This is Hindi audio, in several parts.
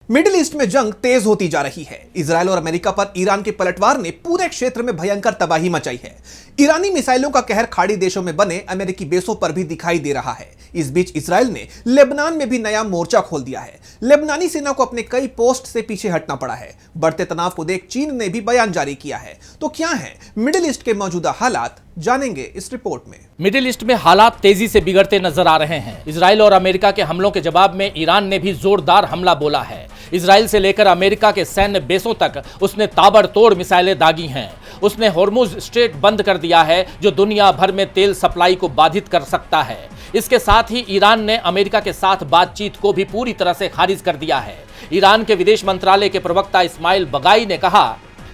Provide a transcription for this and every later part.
मिडिल ईस्ट में जंग तेज होती जा रही है। इजराइल और अमेरिका पर ईरान के पलटवार ने पूरे क्षेत्र में भयंकर तबाही मचाई है। ईरानी मिसाइलों का कहर खाड़ी देशों में बने अमेरिकी बेसों पर भी दिखाई दे रहा है। इस बीच इजराइल ने लेबनान में भी नया मोर्चा खोल दिया है। लेबनानी सेना को अपने कई पोस्ट से पीछे हटना पड़ा है। बढ़ते तनाव को देख चीन ने भी बयान जारी किया है। तो क्या है मिडिल ईस्ट के मौजूदा हालात, जानेंगे इस रिपोर्ट में। मिडिल ईस्ट में हालात तेजी से बिगड़ते नजर आ रहे हैं। इजराइल और अमेरिका के हमलों के जवाब में ईरान ने भी जोरदार हमला बोला है। इजराइल से लेकर अमेरिका के सैन्य बेसों तक उसने ताबड़तोड़ मिसाइलें दागी हैं। उसने होर्मुज स्ट्रेट बंद कर दिया है, जो दुनिया भर में तेल सप्लाई को बाधित कर सकता है। इसके साथ ही ईरान ने अमेरिका के साथ बातचीत को भी पूरी तरह से खारिज कर दिया है। ईरान के विदेश मंत्रालय के प्रवक्ता इस्माइल बगाई ने कहा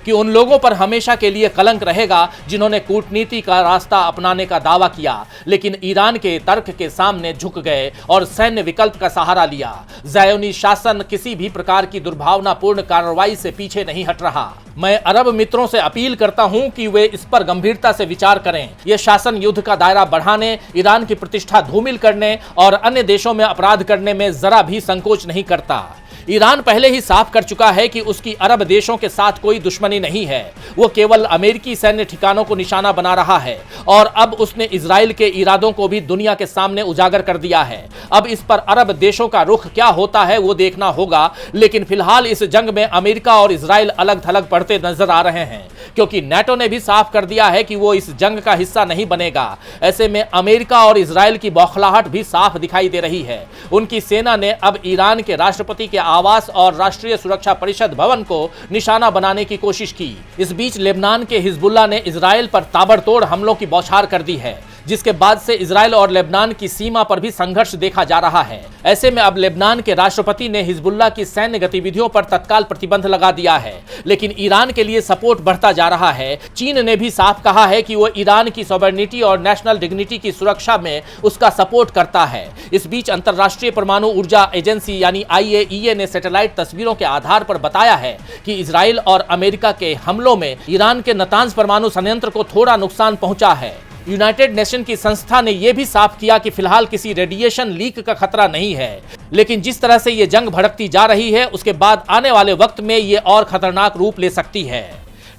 कि उन लोगों पर हमेशा के लिए कलंक रहेगा जिन्होंने कूटनीति का रास्ता अपनाने का दावा किया, लेकिन ईरान के तर्क के सामने झुक गए और सैन्य विकल्प का सहारा लिया। ज़ायोनी शासन किसी भी प्रकार की दुर्भावनापूर्ण कार्रवाई से पीछे नहीं हट रहा। मैं अरब मित्रों से अपील करता हूं कि वे इस पर गंभीरता से विचार करें। यह शासन युद्ध का दायरा बढ़ाने, ईरान की प्रतिष्ठा धूमिल करने और अन्य देशों में अपराध करने में जरा भी संकोच नहीं करता। ईरान पहले ही साफ कर चुका है कि उसकी अरब देशों के साथ कोई दुश्मनी नहीं है। वो केवल अमेरिकी सैन्य ठिकानों को निशाना बना रहा है और अब उसने इजराइल के इरादों को भी दुनिया के सामने उजागर कर दिया है। अब इस पर अरब देशों का रुख क्या होता है वो देखना होगा, लेकिन फिलहाल इस जंग में अमेरिका और इजराइल अलग थलग पड़ते नजर आ रहे हैं, क्योंकि नेटो ने भी साफ कर दिया है कि वो इस जंग का हिस्सा नहीं बनेगा। ऐसे में अमेरिका और इजराइल की बौखलाहट भी साफ दिखाई दे रही है। उनकी सेना ने अब ईरान के राष्ट्रपति के आवास और राष्ट्रीय सुरक्षा परिषद भवन को निशाना बनाने की कोशिश की। इस बीच लेबनान के हिजबुल्लाह ने इजराइल पर ताबड़तोड़ हमलों की बौछार कर दी है, जिसके बाद से इजराइल और लेबनान की सीमा पर भी संघर्ष देखा जा रहा है। ऐसे में अब लेबनान के राष्ट्रपति ने हिजबुल्लाह की सैन्य गतिविधियों पर तत्काल प्रतिबंध लगा दिया है, लेकिन ईरान के लिए सपोर्ट बढ़ता जा रहा है। चीन ने भी साफ कहा है कि वो ईरान की सॉवरेनिटी और नेशनल डिग्निटी की सुरक्षा में उसका सपोर्ट करता है। इस बीच अंतरराष्ट्रीय परमाणु ऊर्जा एजेंसी यानी IAEA ने सैटेलाइट तस्वीरों के आधार पर बताया है कि इजराइल और अमेरिका के हमलों में ईरान के नातांज परमाणु संयंत्र को थोड़ा नुकसान पहुंचा है। यूनाइटेड नेशन की संस्था ने यह भी साफ किया कि फिलहाल किसी रेडिएशन लीक का खतरा नहीं है, लेकिन जिस तरह से ये जंग भड़कती जा रही है उसके बाद आने वाले वक्त में ये और खतरनाक रूप ले सकती है।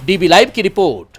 DB लाइव की रिपोर्ट।